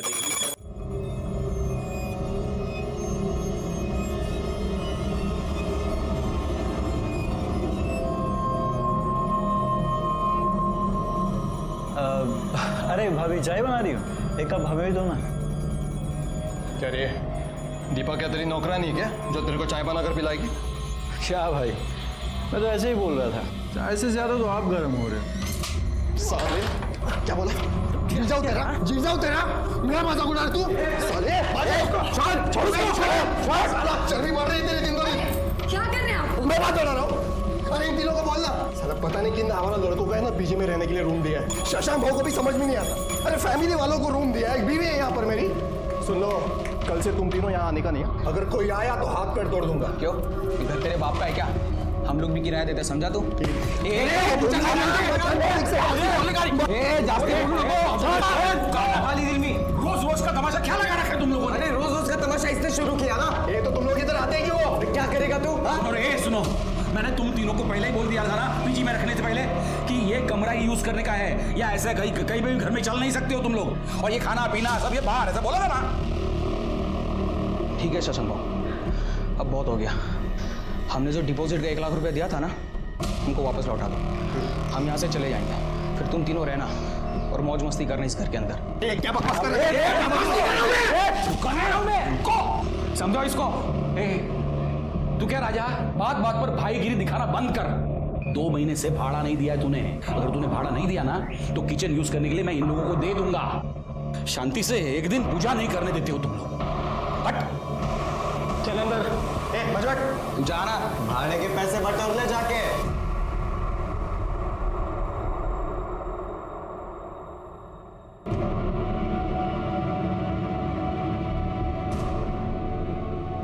कहते हैं अरे भाभी चाय बना रही हो, एक कप हमें भी दो ना। क्या रे, दीपा क्या तेरी नौकरानी क्या जो तेरे को चाय बनाकर पिलाएगी? क्या भाई, मैं तो ऐसे ही बोल रहा था, चाय से ज्यादा तो आप गर्म हो रहे हो। साले क्या बोला? गिर जाओ तेरा मेरा मजाक उड़ा तू साले। छोड़ चर्बी बढ़ रही तेरी दिन दो दिन। क्या कर रहे हैं आप? मैं बात बना रहा हूँ। अरे इन तीनों को बोलना साला पता नहीं किन हमारा लड़कों को है ना पीजी में रहने के लिए रूम दिया है। शशांक भाव को भी समझ में नहीं आता। अरे फैमिली वालों को रूम दिया है, एक बीवी है यहाँ पर मेरी। सुन लो, कल से तुम तीनों यहाँ आने का नहीं है। अगर कोई आया तो हाथ पैर तोड़ दूंगा। क्यों, इधर तेरे बाप का है क्या? हम लोग भी किराया देते, समझा तू? रोज रोज का तमाशा क्या लगा रखा है तुम लोगों ने? अरे रोज रोज का तमाशा इसने शुरू किया ना। ये तो तुम लोग इधर आते ही क्यों? क्या करेगा तू? अरे सुनो, मैंने तुम तीनों को पहले ही बोल दिया था ना पीजी में रखने से पहले कि ये कमरा यूज करने का है, या ऐसे कहीं भी घर में चल नहीं सकते हो तुम लोग, और ये खाना पीना सब ये बाहर, ऐसा बोला था ना? ठीक है शशांक भाव, अब बहुत हो गया। हमने जो डिपॉजिट का 1 लाख रुपया दिया था ना, हमको वापस लौटा दो। हम यहाँ से चले जाएंगे, फिर तुम तीनों रहना और मौज मस्ती करना इस घर के अंदर। क्या बकवास कर रहे हो? समझो इसको। तू क्या राजा, बात बात पर भाईगिरी दिखाना बंद कर। 2 महीने से भाड़ा नहीं दिया है तूने। अगर तूने भाड़ा नहीं दिया ना तो किचन यूज करने के लिए मैं इन लोगों को दे दूंगा। शांति से एक दिन पूजा नहीं करने देते हो तुम लोग। हट चल अंदर। बजट तू जाना, भाड़े के पैसे बटोर ले जाके।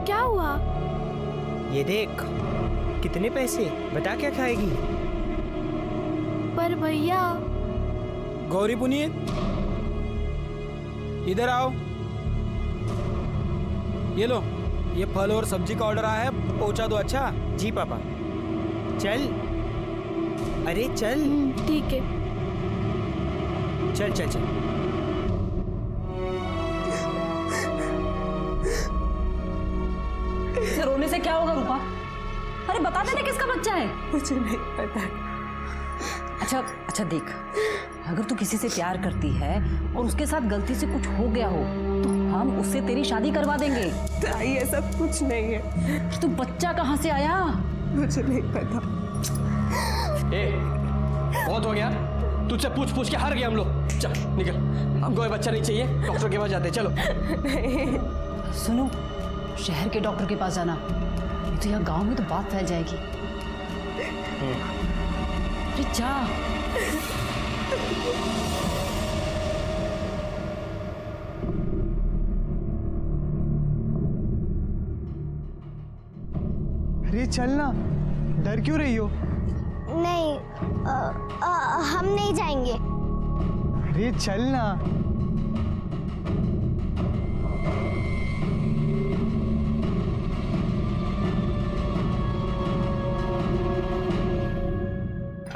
क्या हुआ? ये देख, कितने पैसे, बता क्या खाएगी? पर भैया। गौरी पुनीत, इधर आओ। ये लो, ये फल और सब्जी का ऑर्डर आया है, पहुंचा दो। अच्छा जी पापा। चल, अरे चल। ठीक है। चल चल चल। रोने से क्या होगा रूपा? अरे बता देना किसका बच्चा है। मुझे नहीं पता। अच्छा देख, अगर तू किसी से प्यार करती है और उसके साथ गलती से कुछ हो गया हो तो हम उससे तेरी शादी करवा देंगे। ताई ऐसा कुछ नहीं है। तू बच्चा कहाँ से आया? मुझे नहीं पता। बहुत हो गया, तुझसे पूछ पूछ के हार गए हम लोग। चल निकल, हमको ये बच्चा नहीं चाहिए, डॉक्टर के पास जाते हैं। चलो। सुनो, शहर के डॉक्टर के पास जाना, नहीं तो यहाँ गांव में तो बात फैल जाएगी। अरे जा। अरे चलना, डर क्यों रही हो? नहीं, हम नहीं जाएंगे। अरे चलना।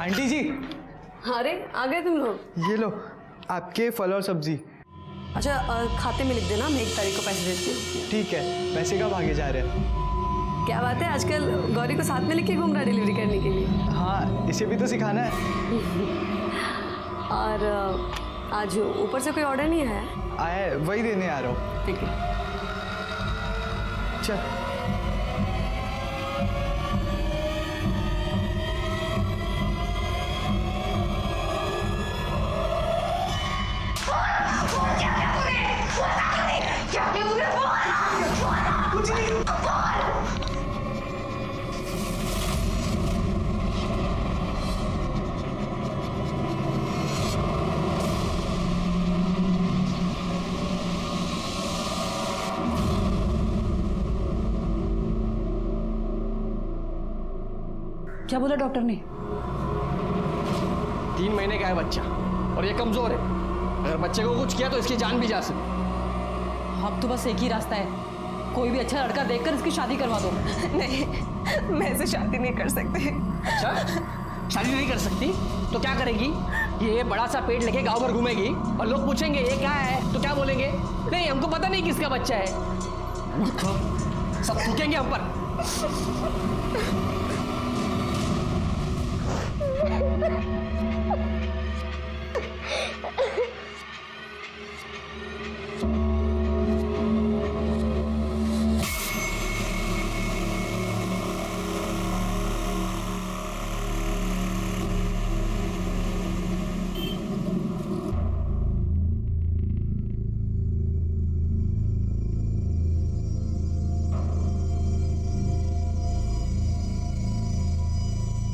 आंटी जी। अरे आ गए तुम लोग। ये लो आपके फल और सब्जी। अच्छा खाते में लिख देना, मैं 1 तारीख को पैसे देती हूँ। ठीक है, पैसे कब आगे जा रहे हैं? क्या बात है, आजकल गौरी को साथ में लेके घूम रहा डिलीवरी करने के लिए। हाँ, इसे भी तो सिखाना है। और आज ऊपर से कोई ऑर्डर नहीं आया? आया है, वही देने आ रहा हूँ। ठीक है। चल। क्या बोला डॉक्टर ने? 3 महीने का है बच्चा और ये कमजोर है। अगर बच्चे को कुछ किया तो इसकी जान भी जा सकती। अब तो बस एक ही रास्ता है, कोई भी अच्छा लड़का देखकर इसकी शादी करवा दो। नहीं, मैं ऐसे शादी नहीं कर सकती। अच्छा, शादी नहीं कर सकती तो क्या करेगी? ये बड़ा सा पेड़ लेके गांव भर घूमेगी और लोग पूछेंगे ये क्या है, तो क्या बोलेंगे? नहीं, हमको पता नहीं किसका बच्चा है। सब थूकेंगे हम पर।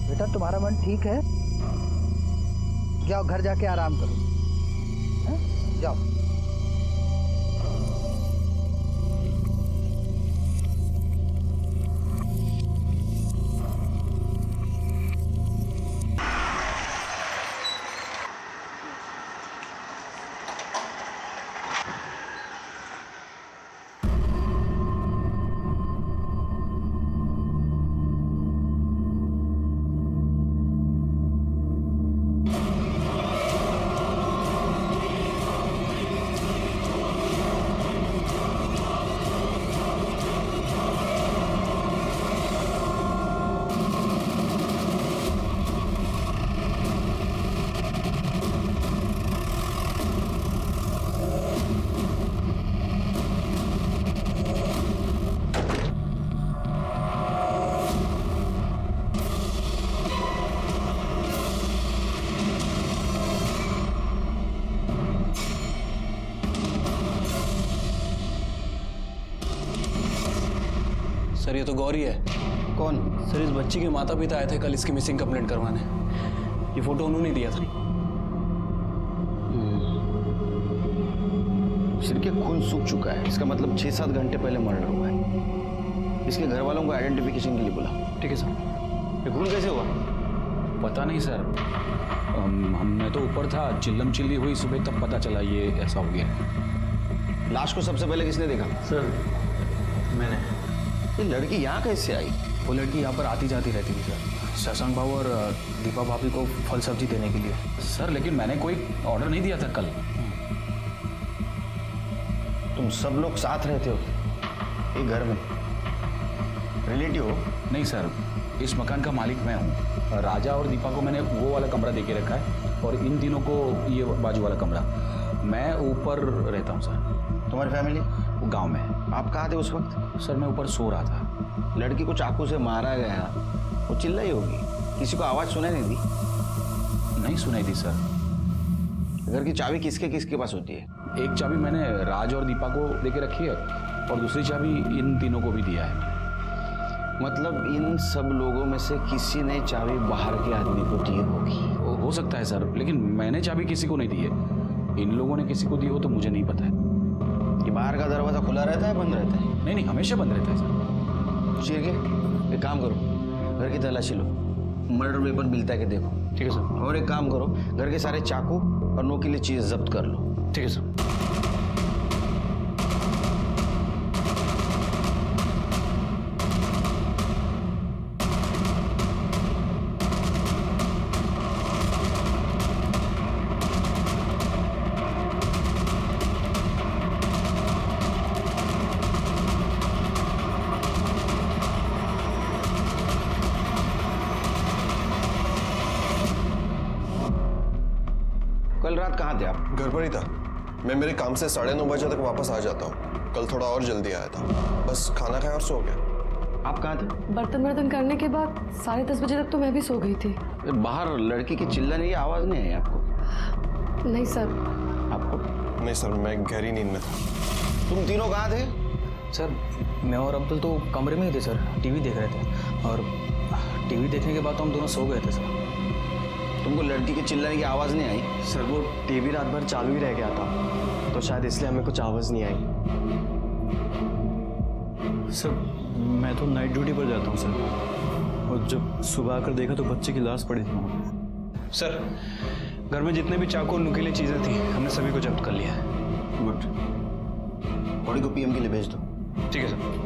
बेटा तुम्हारा मन ठीक है? जाओ घर जाके आराम करो, हैं? जाओ। सर ये तो गौरी है। कौन? सर इस बच्ची के माता पिता आए थे कल इसकी मिसिंग कंप्लेंट करवाने। ये फोटो उन्होंने दिया था। सिर के खून सूख चुका है, इसका मतलब 6-7 घंटे पहले मर्डर हुआ है। इसके घर वालों को आइडेंटिफिकेशन के लिए बुला। ठीक है सर। ये खून कैसे हुआ? पता नहीं सर, मैं तो ऊपर था, चिल्लम चिल्ली हुई सुबह, तब पता चला ये ऐसा हो गया। लाश को सबसे पहले किसने देखा? सर मैंने। ये लड़की यहाँ कैसे आई? वो लड़की यहाँ पर आती जाती रहती थी सर, शशांक बाबू और दीपा भाभी को फल सब्जी देने के लिए। सर लेकिन मैंने कोई ऑर्डर नहीं दिया था कल। तुम सब लोग साथ रहते हो एक घर में? रिलेटिव हो? नहीं सर, इस मकान का मालिक मैं हूँ। राजा और दीपा को मैंने वो वाला कमरा दे के रखा है और इन तीनों को ये बाजू वाला कमरा। मैं ऊपर रहता हूँ सर। तुम्हारी फैमिली? वो गांव में। आप कहाँ थे उस वक्त? सर मैं ऊपर सो रहा था। लड़की को चाकू से मारा गया, वो चिल्लाई होगी, किसी को आवाज़ सुनाई नहीं दी? नहीं सुनाई दी सर। घर की चाबी किसके किसके पास होती है? एक चाबी मैंने राज और दीपा को दे के रखी है और दूसरी चाबी इन तीनों को भी दिया है मैंने। मतलब इन सब लोगों में से किसी ने चाबी बाहर के आदमी को दी होगी। हो सकता है सर, लेकिन मैंने चाबी किसी को नहीं दी है। इन लोगों ने किसी को दी हो तो मुझे नहीं पता है। कि बाहर का दरवाजा खुला रहता है बंद रहता है? नहीं, हमेशा बंद रहता है सर। ठीक, एक काम करो, घर की तलाशी लो, मर्डर वेपन मिलता है कि देखो। ठीक है सर। और एक काम करो, घर के सारे चाकू और नोकीली चीज जब्त कर लो। ठीक है सर। कल रात कहाँ थे आप? घर पर ही था। मैं मेरे काम से 9:30 बजे तक वापस आ जाता हूँ। कल थोड़ा और जल्दी आया था, बस खाना खाया और सो गया। आप कहाँ थे? बर्तन करने के बाद 10:30 बजे तक तो मैं भी सो गई थी। बाहर लड़की की चिल्लाने की आवाज नहीं आई आपको? नहीं सर। आपको? नहीं सर, मैं गहरी नींद में था। तुम तीनों कहाँ थे? सर मैं और अब्दुल तो कमरे में ही थे सर, टीवी देख रहे थे और टीवी देखने के बाद तो हम दोनों सो गए थे सर। तुमको लड़की के चिल्लाने की आवाज नहीं आई? सर वो टीवी रात भर चालू ही रह गया था, तो शायद इसलिए हमें कुछ आवाज़ नहीं आई। सर मैं तो नाइट ड्यूटी पर जाता हूँ सर, और जब सुबह आकर देखा तो बच्चे की लाश पड़ी थी वहाँ पे। सर घर में जितने भी चाकू और नुकीली चीज़ें थी हमने सभी को जब्त कर लिया है। गुड, बॉडी को पीएम के लिए भेज दो। ठीक है सर।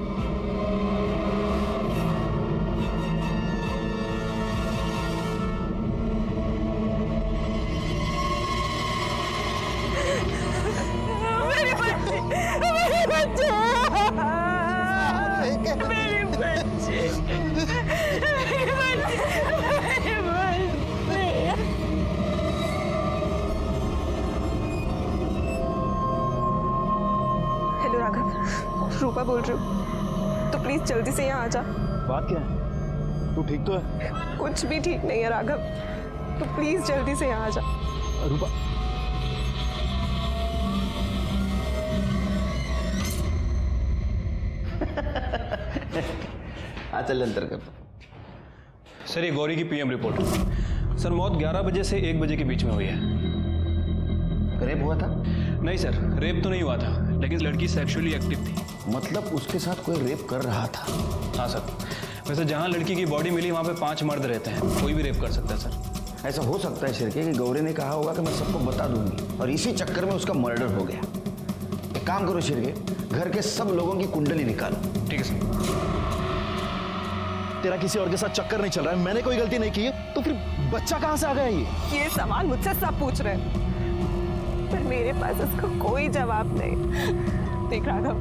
रूपा बोल रही हूँ, तो प्लीज जल्दी से यहाँ आ जा। बात क्या है? तू ठीक तो है? कुछ भी ठीक नहीं है राघव, तो प्लीज जल्दी से यहाँ आ जा। रूपा, चल अंतर कर। सर ये गौरी की पीएम रिपोर्ट। सर मौत 11 बजे से 1 बजे के बीच में हुई है। रेप हुआ था? नहीं सर, रेप तो नहीं हुआ था, लेकिन लड़की सेक्सुअली एक्टिव थी। मतलब उसके साथ कोई रेप कर रहा था? हाँ सर। वैसे जहाँ लड़की की बॉडी मिली वहाँ पे 5 मर्द रहते हैं, कोई भी रेप कर सकता है सर। ऐसा हो सकता है शिरके कि गौरी ने कहा होगा कि मैं सबको बता दूंगी और इसी चक्कर में उसका मर्डर हो गया। एक काम करो शिरके, घर के सब लोगों की कुंडली निकालो। ठीक है सर। तेरा किसी और के साथ चक्कर नहीं चल रहा है, मैंने कोई गलती नहीं की है, तो फिर बच्चा कहाँ से आ गया ये सवाल मुझसे सब पूछ रहे हैं, पर मेरे पास इसका कोई जवाब नहीं। देख राघव,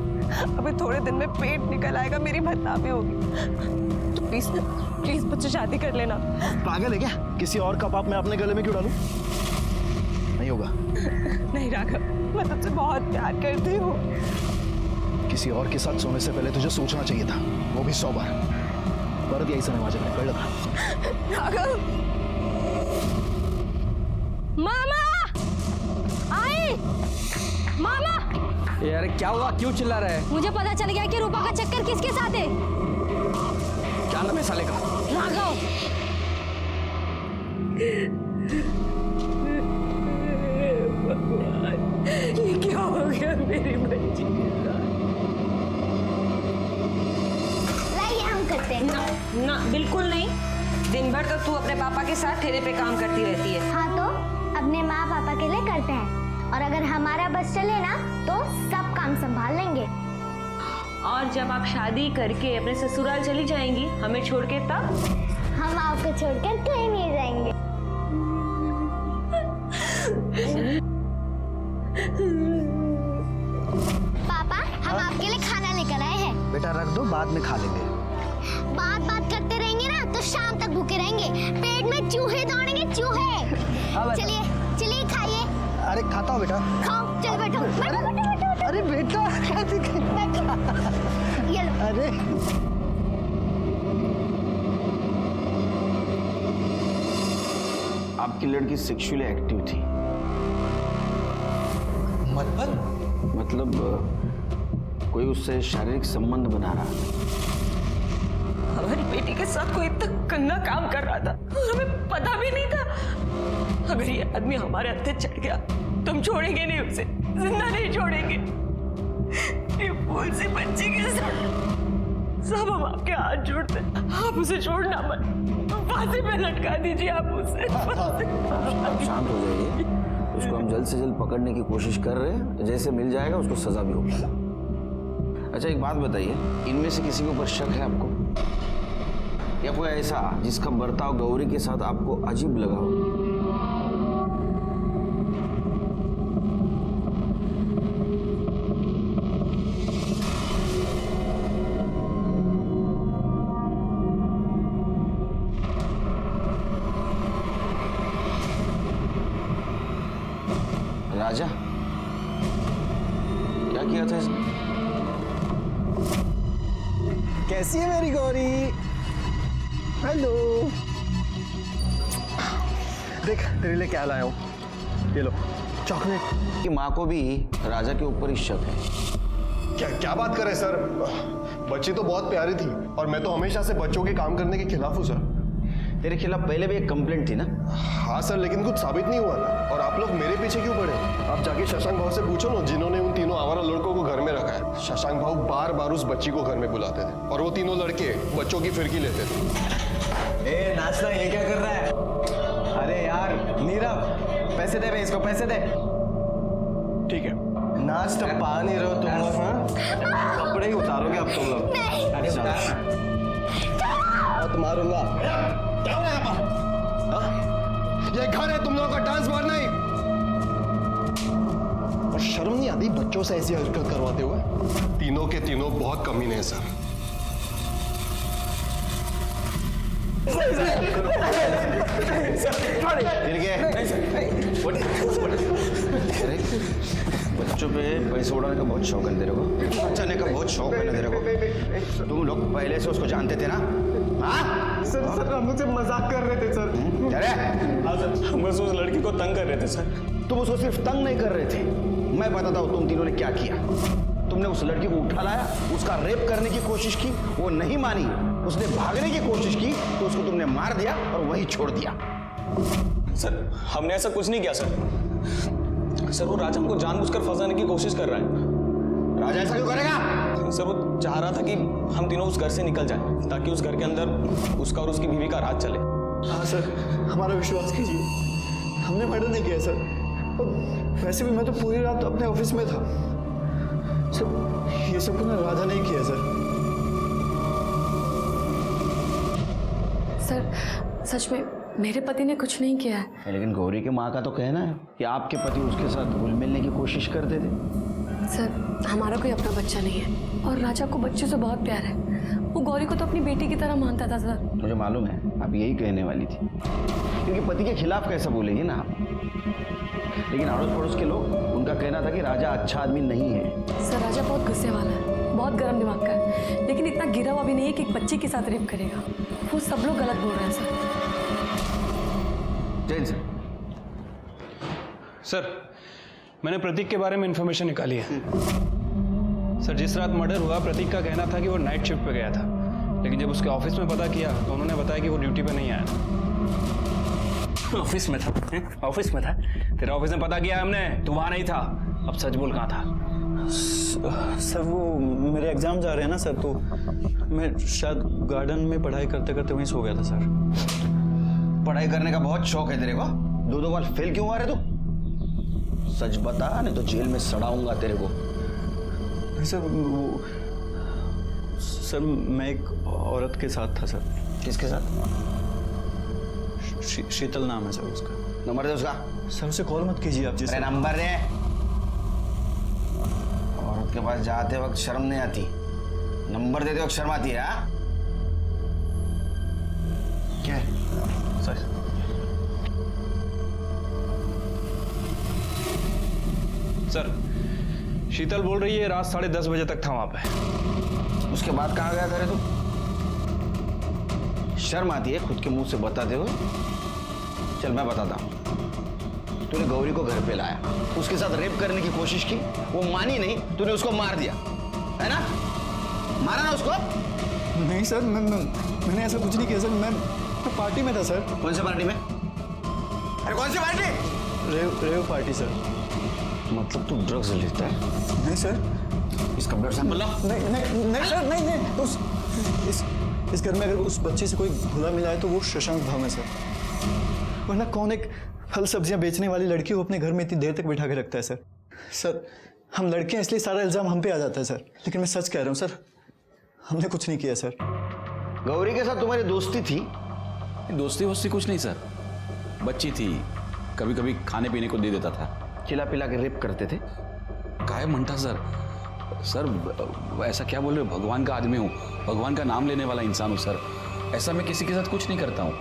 अभी थोड़े दिन में पेट निकल आएगा, मेरी बदनामी होगी, तो प्लीज प्लीज मुझसे शादी कर लेना। पागल है क्या? किसी और का पाप मैं अपने गले में क्यों डालूं? नहीं होगा। नहीं राघव, मैं तुझसे बहुत प्यार करती हूँ। किसी और के साथ सोने से पहले तुझे सोचना चाहिए था, वो भी 100 बार। परत यही समय माझे कळ लगा। राघव, मामा आई, मामा। यार क्या हुआ, क्यों चिल्ला रहा है? मुझे पता चल गया कि रूपा का चक्कर किसके साथ है। क्या नाम है साले का? राघव। ये क्या हो गया मेरी बच्ची के साथ? लाइए हम करते हैं। ना बिल्कुल नहीं। दिन भर तो तू अपने पापा के साथ ठेले पे काम करती रहती है। हाँ तो अपने माँ पापा के लिए करते हैं, और अगर हमारा बस चले ना तो सब काम संभाल लेंगे। और जब आप शादी करके अपने ससुराल चली जाएंगी हमें छोड़ के, तब हम आपको छोड़कर कहीं नहीं जाएंगे। पापा, हम आपके लिए खाना लेकर आए हैं। बेटा रख दो, बाद में खा लेंगे। बात करते रहेंगे ना तो शाम तक भूखे रहेंगे, पेट में चूहे दौड़ेंगे, चूहे। चलिए चलिए खाइए। अरे खाता हूँ बेटा। खाओ, चल बैठो बैठो बैठो बैठो। अरे बेटा ये लो। अरे आपकी लड़की सेक्सुअली एक्टिव थी? मतलब कोई उससे शारीरिक संबंध बना रहा था? हमारी बेटी के साथ कोई इतना गंदा काम कर रहा था और हमें पता भी नहीं था। अगर ये आदमी हमारे हत्थे चढ़ गया तो हम छोड़ेंगे नहीं उसे, जिंदा नहीं छोड़ेंगे। ये फूल सी बच्ची के साथ सब हम आपके हाथ जोड़ते, आप उसे छोड़ना मत, फांसी पे लटका दीजिए आप उसे। आप शांत हो जाइए, उसको हम जल्द से जल्द पकड़ने की कोशिश कर रहे हैं, जैसे मिल जाएगा उसको सजा भी होगी। अच्छा एक बात बताइए, इनमें से किसी के ऊपर शक है आपको, या कोई ऐसा जिसका बर्ताव गौरी के साथ आपको अजीब लगा हो? राजा, क्या किया था इसने? कैसी है मेरी गौरी? हेलो। देख तेरे लिए क्या लाया हूँ, ये लो चॉकलेट। कि माँ को भी राजा के ऊपर ही शक है। क्या बात कर रहे सर? बच्ची तो बहुत प्यारी थी और मैं तो हमेशा से बच्चों के काम करने के खिलाफ हूँ सर। तेरे खिलाफ पहले भी एक कंप्लेंट थी ना? हाँ सर, लेकिन कुछ साबित नहीं हुआ था, और आप लोग मेरे पीछे क्यों पड़े? आप जाके शशांक भाव से पूछो ना, जिन्होंने उन तीनों आवारा लड़कों को घर में रखा है। शशांक भाव बार बार उस बच्ची को घर में बुलाते थे और वो तीनों लड़के बच्चों की फिरकी लेते थे। ए नाचना, ये क्या कर रहा है? अरे यार नीरव, पैसे दे बे इसको, पैसे दे। ठीक है। नाच तो पा नहीं रहे हो तुम लोग, हाँ? कपड़े ही उतारोगे अब तुम लोग। अरे हाथ मारूंगा। ये घर है तुम लोगों का डांस बार नहीं। और शर्म नहीं आती बच्चों से ऐसी हरकत करवाते हुए? तीनों के तीनों बहुत कमीने हैं सर। बच्चों पे पैसे उड़ाने का बहुत शौक है तेरे को, बचाने का बहुत शौक है ना तेरे को। तुम लोग पहले से उसको जानते थे ना? हाँ सर हम मुझसे मजाक कर रहे थे सर। अरे हाँ सर, हम बस उस लड़की को तंग कर रहे थे सर। तुम उसको सिर्फ तंग नहीं कर रहे थे, मैं बताता हूँ तुम तीनों ने क्या किया। तुमने उस लड़की को उठा लाया, उसका रेप करने की कोशिश की, वो नहीं मानी, उसने भागने की कोशिश की तो उसको तुमने मार दिया और वहीं छोड़ दिया। सर हमने ऐसा कुछ नहीं किया सर। सर वो राजा हमको जानबूझकर फंसाने की कोशिश कर रहा है। राजा ऐसा क्यों करेगा? सर वो चाह रहा था कि हम तीनों उस घर से निकल जाएं, ताकि उस घर के अंदर उसका और उसकी बीवी का राज चले। हाँ सर, हमारा विश्वास कीजिए, हमने मर्डर नहीं किया सर। और वैसे भी मैं तो पूरी रात अपने ऑफिस में था सर। ये सब कुछ राजा नहीं किया सर। सर सच में मेरे पति ने कुछ नहीं किया है। लेकिन गौरी के माँ का तो कहना है कि आपके पति उसके साथ घुल मिलने की कोशिश करते थे। सर हमारा कोई अपना बच्चा नहीं है और राजा को बच्चे से बहुत प्यार है। वो गौरी को तो अपनी बेटी की तरह मानता था सर। मुझे मालूम है आप यही कहने वाली थी, क्योंकि पति के खिलाफ कैसा बोलेगी ना आप। लेकिन अड़ोस पड़ोस के लोग, उनका कहना था कि राजा अच्छा आदमी नहीं है। सर राजा बहुत गुस्से वाला है, बहुत गर्म दिमाग का है, लेकिन इतना गिरा हुआ भी नहीं है कि एक बच्चे के साथ रेप करेगा। वो सब लोग गलत बोल रहे हैं सर। जैन सर मैंने प्रतीक के बारे में इंफॉर्मेशन निकाली है। सर जिस रात मर्डर हुआ, प्रतीक का कहना था कि वो नाइट शिफ्ट पे गया था, लेकिन जब उसके ऑफिस में पता किया तो उन्होंने बताया कि वो ड्यूटी पे नहीं आया। ऑफिस में था? ऑफिस में था? तेरा ऑफिस में पता किया हमने, तू वहां नहीं था। अब सच बोल कहाँ था? सर वो मेरे एग्जाम जा रहे हैं ना सर, तो मैं शायद गार्डन में पढ़ाई करते करते वहीं सो गया था सर। पढ़ाई करने का बहुत शौक है तेरे को? दो बार फेल क्यों हुआ रे तू? सच बता, नहीं तो जेल में सड़ाऊंगा तेरे को। सर वो सर मैं एक औरत के साथ था सर। किसके साथ? शीतल नाम है सर उसका। नंबर दे उसका। सर उसे कॉल मत कीजिए आप। अरे नंबर दे। औरत के पास जाते वक्त शर्म नहीं आती, नंबर देते वक्त शर्म आती है। क्या है? सर सर शीतल बोल रही है रात 10:30 बजे तक था वहां पे। उसके बाद कहाँ गया था रे तू? शर्म आती है खुद के मुंह से बताते हुए? चल मैं बताता हूँ। तूने गौरी को घर पे लाया, उसके साथ रेप करने की कोशिश की, वो मानी नहीं, तूने उसको मार दिया, है ना? मारा ना उसको? नहीं सर, मैंने ऐसा कुछ नहीं किया सर। मैं पार्टी में था सर। कौन सी पार्टी में? अरे कौन सी पार्टी? Rave party sir. मतलब तू ड्रग्स लेता है? नहीं सर। इसका ब्लड सैंपल लो। नहीं सर, नहीं। इस घर में अगर उस बच्चे से कोई भूला मिला है तो वो शशांक भाव है सर। वरना कौन एक फल सब्जियां बेचने वाली लड़की को अपने घर में इतनी देर तक बिठा के रखता है सर। सर हम लड़के हैं इसलिए सारा इल्जाम हम पे आ जाता है सर, लेकिन मैं सच कह रहा हूँ सर, हमने कुछ नहीं किया सर। गौरी के साथ तुम्हारी दोस्ती थी? दोस्ती वोस्ती कुछ नहीं सर, बच्ची थी, कभी कभी खाने पीने को दे देता था। खिला पिला के रेप करते थे? काय म्हणता सर ऐसा क्या बोल रहे हो? भगवान का आदमी हूँ, भगवान का नाम लेने वाला इंसान हूँ सर। ऐसा मैं किसी के साथ कुछ नहीं करता हूँ,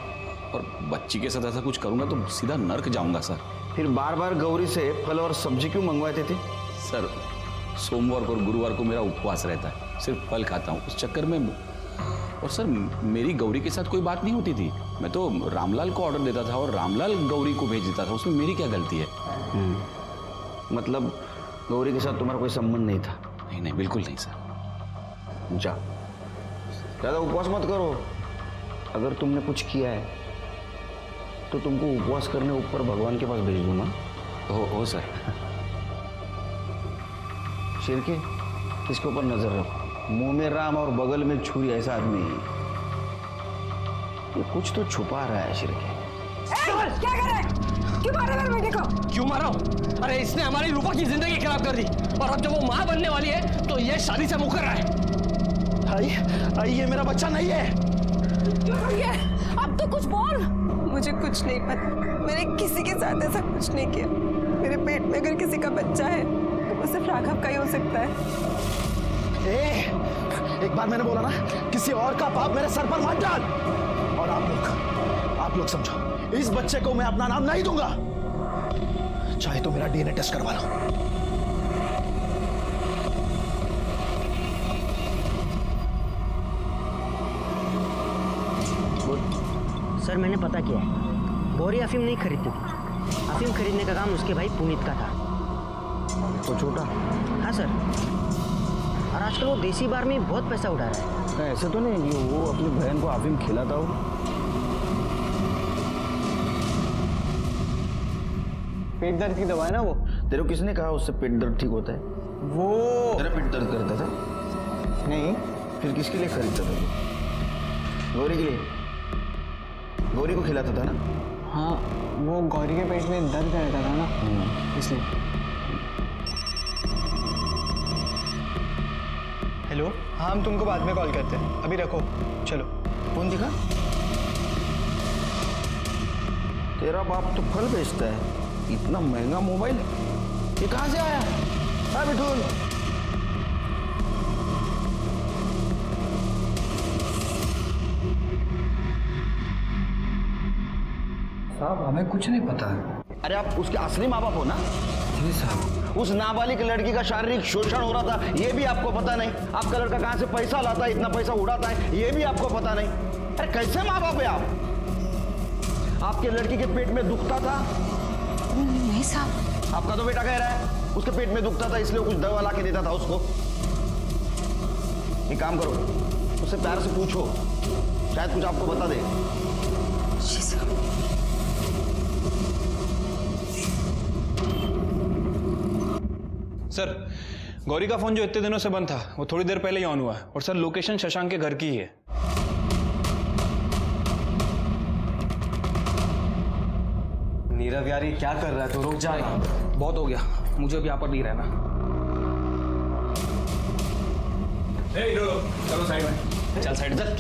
और बच्ची के साथ ऐसा कुछ करूँगा तो सीधा नर्क जाऊँगा सर। फिर बार बार गौरी से फल और सब्जी क्यों मंगवाते थे? सर सोमवार और गुरुवार को मेरा उपवास रहता है, सिर्फ फल खाता हूँ, उस चक्कर में। और सर मेरी गौरी के साथ कोई बात नहीं होती थी, मैं तो रामलाल को ऑर्डर देता था और रामलाल गौरी को भेज देता था, उसमें मेरी क्या गलती है? मतलब गौरी के साथ तुम्हारा कोई संबंध नहीं था? नहीं, बिल्कुल नहीं सर। जा, ज़्यादा उपवास मत करो। अगर तुमने कुछ किया है तो तुमको उपवास करने ऊपर भगवान के पास भेज दूंगा। हो सर। शिरके, इसके ऊपर नजर रखो। मुंह में राम और बगल में छुरी, ऐसा आदमी ये कुछ तो छुपा रहा है। शिरके क्या कर रहे हैं? क्यों मार रहे मेरे बेटे को? क्यों मारा हूं? अरे इसने हमारी रूपा की जिंदगी खराब कर दी, और अब जब वो माँ बनने वाली है तो ये शादी से मुकर रहा है। आई ये मेरा बच्चा नहीं है। ये अब तो कुछ बोल। मुझे कुछ नहीं पता, मैंने किसी के साथ ऐसा कुछ नहीं किया। मेरे पेट में अगर किसी का बच्चा है तो वो सिर्फ राघव का ही हो सकता है। एक बार मैंने बोला ना, किसी और का पाप मेरे सर पर मत डाल। और और आप लोग समझो, इस बच्चे को मैं अपना नाम नहीं दूंगा, चाहे तो मेरा डीएनए टेस्ट करवा लो। सर मैंने पता किया है, गौरी अफीम नहीं खरीदती थी। अफीम खरीदने का काम उसके भाई पुनीत का था। तो छोटा? हाँ सर, और आजकल वो देसी बार में बहुत पैसा उड़ा रहा है। ऐसे तो नहीं कि वो अपनी बहन को अफीम खिलाता हो। पेट दर्द की दवा है ना वो। तेरे को किसने कहा उससे पेट दर्द ठीक होता है? वो तेरा पेट दर्द करता था? नहीं। फिर किसके लिए खरीदता था? गौरी के लिए? गौरी को खिलाता था ना? हाँ, वो गौरी के पेट में दर्द रहता था ना, इसलिए। हेलो, हाँ हम तुमको बाद में कॉल करते हैं, अभी रखो, चलो। कौन दिखा? तेरा बाप तो फल बेचता है, इतना महंगा मोबाइल ये कहाँ से आया? हाँ बिठून, साहब हमें कुछ नहीं पता। अरे आप उसके असली माँ बाप हो ना? जी साहब। उस नाबालिग लड़की का शारीरिक शोषण हो रहा था, ये भी आपको पता नहीं? आपका लड़का कहाँ से पैसा लाता है, इतना पैसा उड़ाता है, ये भी आपको पता नहीं? अरे कैसे माँ बाप है आप? आपके लड़की के पेट में दुखता था? नहीं साहब। आपका तो बेटा कह रहा है उसके पेट में दुखता था इसलिए कुछ दवा ला के देता था उसको। एक काम करो, उससे प्यार से पूछो, शायद कुछ आपको बता दे। जी साहब। सर, गौरी का फोन जो इतने दिनों से बंद था वो थोड़ी देर पहले ही ऑन हुआ है, और सर लोकेशन शशांक के घर की ही है। नीरव यार ये क्या कर रहा है, तो रुक जा ना। बहुत हो गया, मुझे भी यहाँ पर नहीं रहना। चलो साइड में, चल साइड में,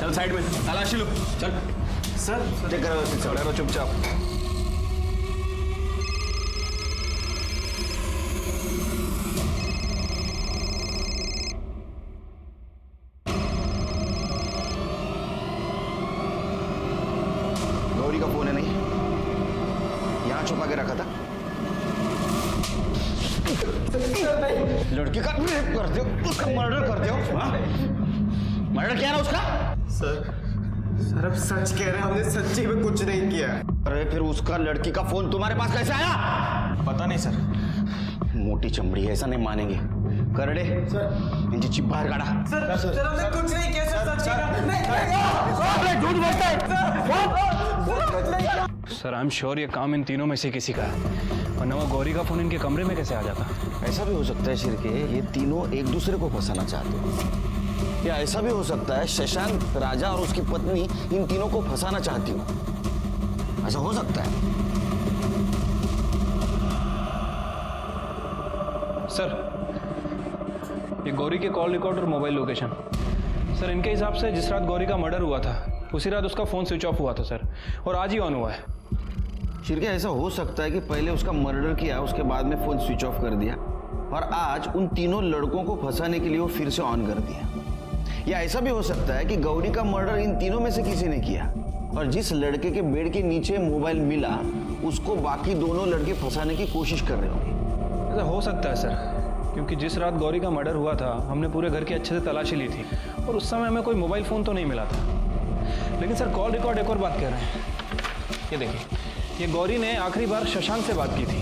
चल साइड में, तलाशी लो, चल। सर चुपचाप। गौरी का फोन है नहीं, यहाँ छुपा के रखा था। लड़की का रेप करते हो, उसका मर्डर करते हो? मर्डर किया ना उसका? सर अब सच कह रहे हैं, हमने सच्ची में कुछ नहीं किया। अरे फिर उसका लड़की का फोन तुम्हारे पास कैसे आया? पता नहीं सर। मोटी चमड़ी है, ऐसा नहीं मानेंगे। करड़े इनकी चिप बाहर काढ़ा। सर हमने कुछ नहीं किया सर, सच्ची में। झूठ बोलता है। सर आई एम श्योर ये काम इन तीनों में से किसी का है, वरना वो गौरी का फोन इनके कमरे में कैसे आ जाता? ऐसा भी हो सकता है शिरके, ये तीनों एक दूसरे को फंसाना चाहते हो, या ऐसा भी हो सकता है शशांक, राजा और उसकी पत्नी इन तीनों को फंसाना चाहती हो। ऐसा हो सकता है। सर ये गौरी के कॉल रिकॉर्ड और मोबाइल लोकेशन, सर इनके हिसाब से जिस रात गौरी का मर्डर हुआ था उसी रात उसका फोन स्विच ऑफ हुआ था सर, और आज ही ऑन हुआ है। शिरके ऐसा हो सकता है कि पहले उसका मर्डर किया, उसके बाद में फोन स्विच ऑफ कर दिया, और आज उन तीनों लड़कों को फंसाने के लिए वो फिर से ऑन कर दिया। या ऐसा भी हो सकता है कि गौरी का मर्डर इन तीनों में से किसी ने किया, और जिस लड़के के बेड के नीचे मोबाइल मिला उसको बाकी दोनों लड़के फंसाने की कोशिश कर रहे होंगे। ऐसा हो सकता है सर, क्योंकि जिस रात गौरी का मर्डर हुआ था हमने पूरे घर की अच्छे से तलाशी ली थी, और उस समय हमें कोई मोबाइल फ़ोन तो नहीं मिला था। लेकिन सर कॉल रिकॉर्ड एक और बात कह रहे हैं, ये देखिए, ये गौरी ने आखिरी बार शशांक से बात की थी।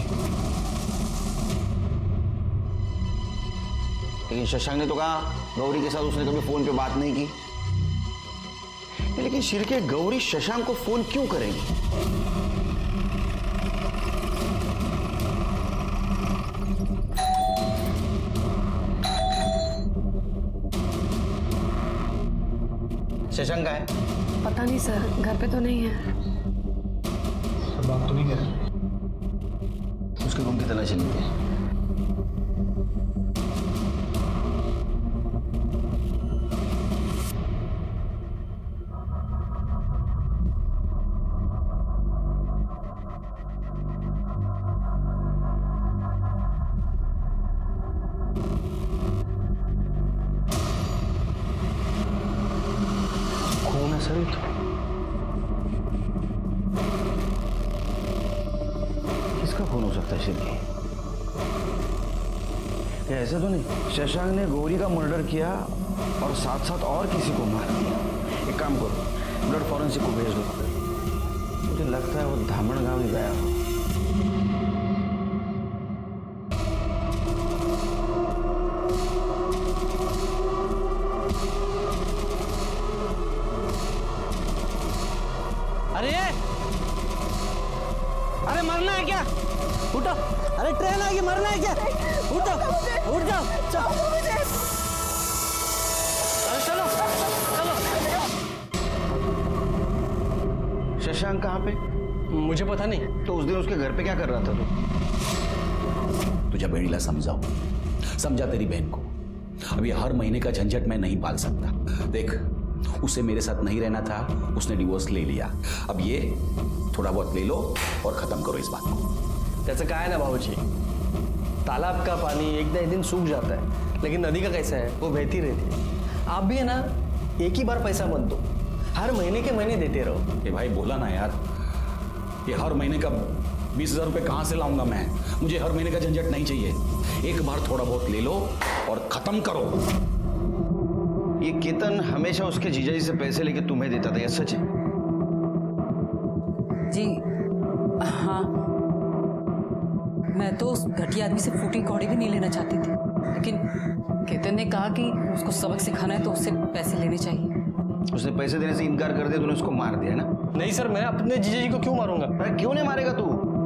लेकिन शशांक ने तो कहा गौरी के साथ उसने कभी फोन पे बात नहीं की। लेकिन शिरके गौरी शशांक को फोन क्यों करेगी? शशांक का है? पता नहीं सर, घर पे तो नहीं है। बात तो नहीं कर, उसके रूम की तलाशी लेते हैं। खून है सर, हो सकता है सिद्धि। ये ऐसे तो नहीं शशांक ने गौरी का मर्डर किया और साथ साथ और किसी को मार दिया। एक काम करो, ब्लड फॉरेंसिक को भेज दो। मुझे लगता है वो धामण गांव ही गया हो। अरे अरे मरना है क्या? उठो, अरे ट्रेन आएगी, मरना है क्या? उठो, उठ जाओ, चलो चलो चलो। शशांक कहाँ पे? मुझे पता नहीं। तो उस दिन उसके घर पे क्या कर रहा था तू? तुझे बेड़ीला समझाओ, समझा तेरी बहन को। अब ये हर महीने का झंझट मैं नहीं पाल सकता। देख, उसे मेरे साथ नहीं रहना था, उसने डिवोर्स ले लिया। अब ये थोड़ा बहुत ले लो और खत्म करो इस बात को। त्याचं काय है ना भाऊजी, तालाब का पानी एक ना एक दिन सूख जाता है, लेकिन नदी का कैसा है, वो बहती रहती है। आप भी है ना, एक ही बार पैसा मत दो, हर महीने के महीने देते रहो। ये भाई बोला ना यार, ये हर महीने का 20,000 रुपये कहाँ से लाऊंगा मैं? मुझे हर महीने का झंझट नहीं चाहिए। एक बार थोड़ा बहुत ले लो और खत्म करो। ये केतन हमेशा उसके जीजाजी से पैसे लेके तुम्हें देता था, ये सच है? जी हाँ, मैं तो उस घटिया आदमी से फूटी कौड़ी भी नहीं लेना चाहती थी, लेकिन केतन ने कहा कि उसको सबक सिखाना है तो उससे पैसे लेने चाहिए। उसने पैसे देने से इनकार कर दिया, तूने उसको मार दिया ना? नहीं सर, मैं अपने जीजा जी को क्यों मारूंगा? अरे क्यों नहीं मारेगा तू?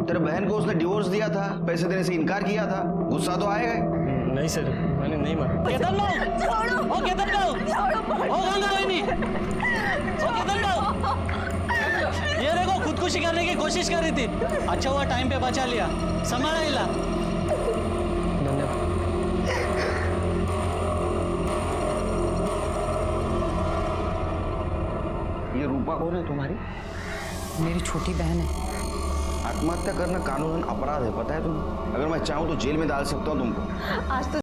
तेरे बहन को उसने डिवोर्स दिया था, पैसे देने से इनकार किया था, गुस्सा तो आएगा ही। नहीं सर, मैंने नहीं मारा। केतन भाऊ, छोड़ो, ओ केतन भाऊ, छोड़ो, ओ गंगा बहनी, ओ केतन भाऊ, ये देखो खुदकुशी करने की कोशिश कर रही थी। अच्छा हुआ टाइम पे बचा लिया, संभाला इला। धन्यवाद। ये रूपा कौन है तुम्हारी? मेरी छोटी बहन है। आत्महत्या करना कानूनन अपराध है, पता है तुम्हें? अगर मैं चाहूँ तो जेल में डाल सकता हूँ तुमको। आज तो